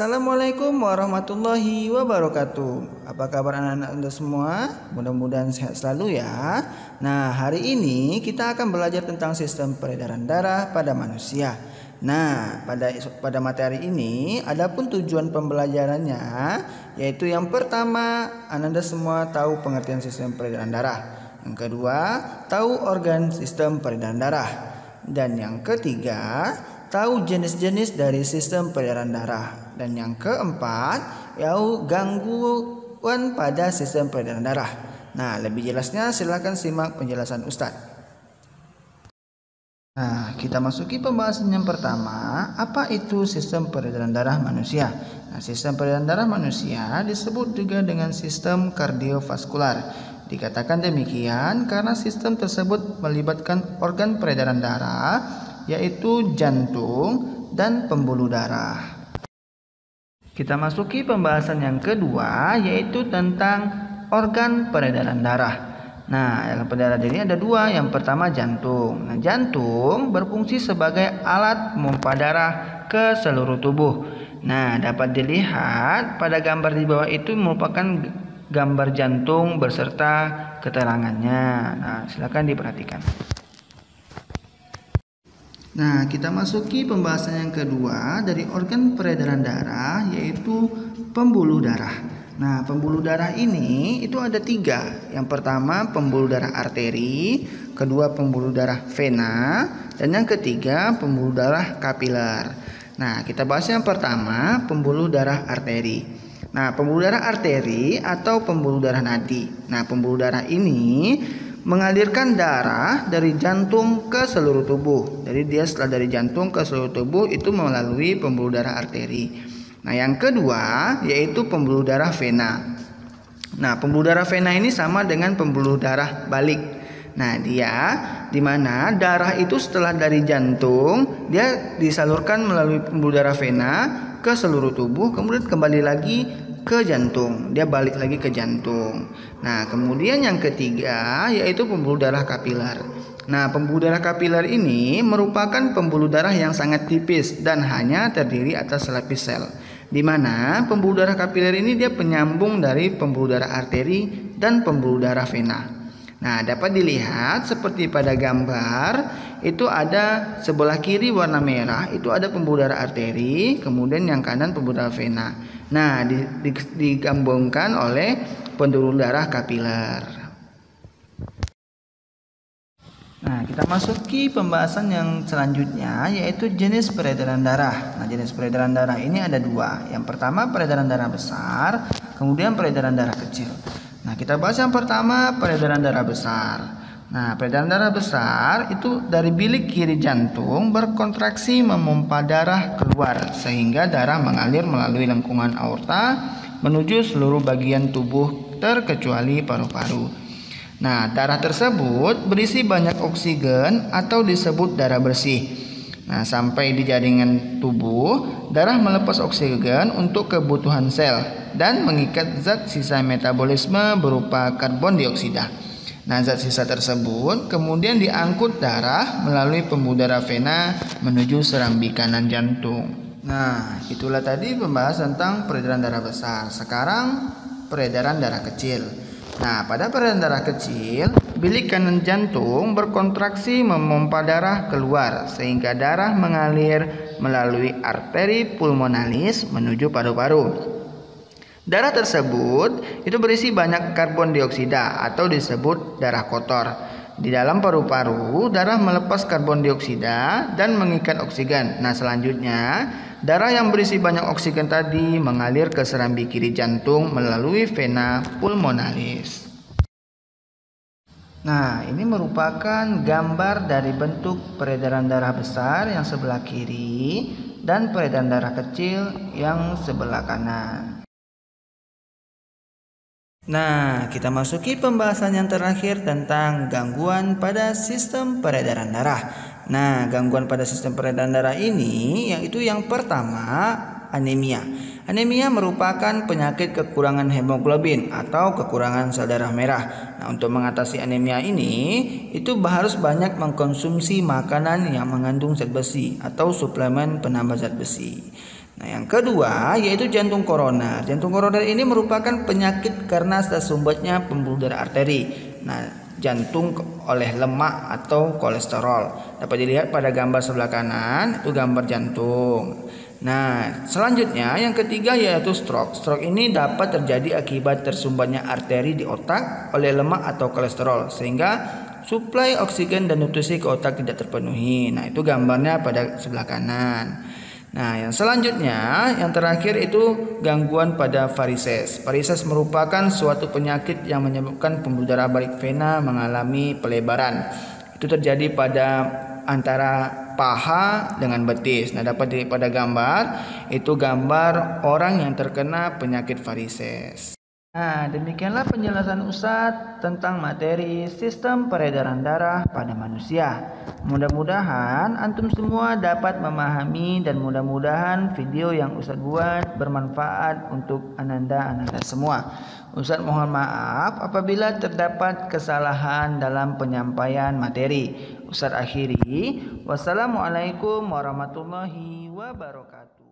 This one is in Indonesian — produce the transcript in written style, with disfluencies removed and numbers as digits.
Assalamualaikum warahmatullahi wabarakatuh. Apa kabar anak-anak Anda semua? Mudah-mudahan sehat selalu ya. Nah, hari ini kita akan belajar tentang sistem peredaran darah pada manusia. Nah, pada materi ini adapun tujuan pembelajarannya yaitu yang pertama, Anda semua tahu pengertian sistem peredaran darah. Yang kedua, tahu organ sistem peredaran darah. Dan yang ketiga, tahu jenis-jenis dari sistem peredaran darah. Dan yang keempat, yaitu gangguan pada sistem peredaran darah. Nah, lebih jelasnya silakan simak penjelasan Ustadz. Nah, kita masuki pembahasan yang pertama, apa itu sistem peredaran darah manusia? Nah, sistem peredaran darah manusia disebut juga dengan sistem kardiovaskular. Dikatakan demikian karena sistem tersebut melibatkan organ peredaran darah, yaitu jantung dan pembuluh darah. Kita masuki pembahasan yang kedua, yaitu tentang organ peredaran darah. Nah, organ peredaran darah ini ada dua. Yang pertama jantung. Nah, jantung berfungsi sebagai alat pompa darah ke seluruh tubuh. Nah, dapat dilihat pada gambar di bawah itu merupakan gambar jantung beserta keterangannya. Nah, silakan diperhatikan. Nah, kita masuki pembahasan yang kedua dari organ peredaran darah, yaitu pembuluh darah. Nah, pembuluh darah ini itu ada tiga. Yang pertama pembuluh darah arteri, kedua pembuluh darah vena, dan yang ketiga pembuluh darah kapiler. Nah, kita bahas yang pertama pembuluh darah arteri. Nah, pembuluh darah arteri atau pembuluh darah nadi. Nah, pembuluh darah ini mengalirkan darah dari jantung ke seluruh tubuh. Jadi dia setelah dari jantung ke seluruh tubuh itu melalui pembuluh darah arteri. Nah, yang kedua yaitu pembuluh darah vena. Nah, pembuluh darah vena ini sama dengan pembuluh darah balik. Nah, dia di mana darah itu setelah dari jantung dia disalurkan melalui pembuluh darah vena ke seluruh tubuh, kemudian kembali lagi ke jantung, dia balik lagi ke jantung. Nah, kemudian yang ketiga yaitu pembuluh darah kapiler. Nah, pembuluh darah kapiler ini merupakan pembuluh darah yang sangat tipis dan hanya terdiri atas selapis sel, di mana pembuluh darah kapiler ini dia penyambung dari pembuluh darah arteri dan pembuluh darah vena. Nah, dapat dilihat seperti pada gambar itu ada sebelah kiri warna merah itu ada pembuluh darah arteri, kemudian yang kanan pembuluh darah vena. Nah, digabungkan oleh pembuluh darah kapiler. Nah, kita masuki pembahasan yang selanjutnya yaitu jenis peredaran darah. Nah, jenis peredaran darah ini ada dua. Yang pertama peredaran darah besar, kemudian peredaran darah kecil. Nah, kita bahas yang pertama peredaran darah besar. Nah, peredaran darah besar itu dari bilik kiri jantung berkontraksi memompa darah keluar sehingga darah mengalir melalui lengkungan aorta menuju seluruh bagian tubuh terkecuali paru-paru. Nah, darah tersebut berisi banyak oksigen atau disebut darah bersih. Nah, sampai di jaringan tubuh, darah melepas oksigen untuk kebutuhan sel dan mengikat zat sisa metabolisme berupa karbon dioksida. Nah, zat sisa tersebut kemudian diangkut darah melalui pembuluh darah vena menuju serambi kanan jantung. Nah, itulah tadi pembahasan tentang peredaran darah besar. Sekarang peredaran darah kecil. Nah, pada peredaran darah kecil, bilik kanan jantung berkontraksi memompa darah keluar sehingga darah mengalir melalui arteri pulmonalis menuju paru-paru. Darah tersebut itu berisi banyak karbon dioksida atau disebut darah kotor. Di dalam paru-paru, darah melepas karbon dioksida dan mengikat oksigen. Nah, selanjutnya, darah yang berisi banyak oksigen tadi mengalir ke serambi kiri jantung melalui vena pulmonalis. Nah, ini merupakan gambar dari bentuk peredaran darah besar yang sebelah kiri dan peredaran darah kecil yang sebelah kanan. Nah, kita masuki pembahasan yang terakhir tentang gangguan pada sistem peredaran darah. Nah, gangguan pada sistem peredaran darah ini yaitu yang pertama anemia. Anemia merupakan penyakit kekurangan hemoglobin atau kekurangan sel darah merah. Nah, untuk mengatasi anemia ini itu harus banyak mengkonsumsi makanan yang mengandung zat besi atau suplemen penambah zat besi. Nah, yang kedua yaitu jantung koroner. Jantung koroner ini merupakan penyakit karena tersumbatnya pembuluh darah arteri. Nah, jantung oleh lemak atau kolesterol. Dapat dilihat pada gambar sebelah kanan, itu gambar jantung. Nah, selanjutnya yang ketiga yaitu stroke. Stroke ini dapat terjadi akibat tersumbatnya arteri di otak oleh lemak atau kolesterol sehingga suplai oksigen dan nutrisi ke otak tidak terpenuhi. Nah, itu gambarnya pada sebelah kanan. Nah, yang selanjutnya, yang terakhir itu gangguan pada varises. Varises merupakan suatu penyakit yang menyebabkan pembuluh darah balik vena mengalami pelebaran. Itu terjadi pada antara paha dengan betis. Nah, dapat dilihat pada gambar, itu gambar orang yang terkena penyakit varises. Nah, demikianlah penjelasan Ustadz tentang materi sistem peredaran darah pada manusia. Mudah-mudahan antum semua dapat memahami dan mudah-mudahan video yang Ustadz buat bermanfaat untuk ananda semua. Ustadz mohon maaf apabila terdapat kesalahan dalam penyampaian materi. Ustadz akhiri. Wassalamualaikum warahmatullahi wabarakatuh.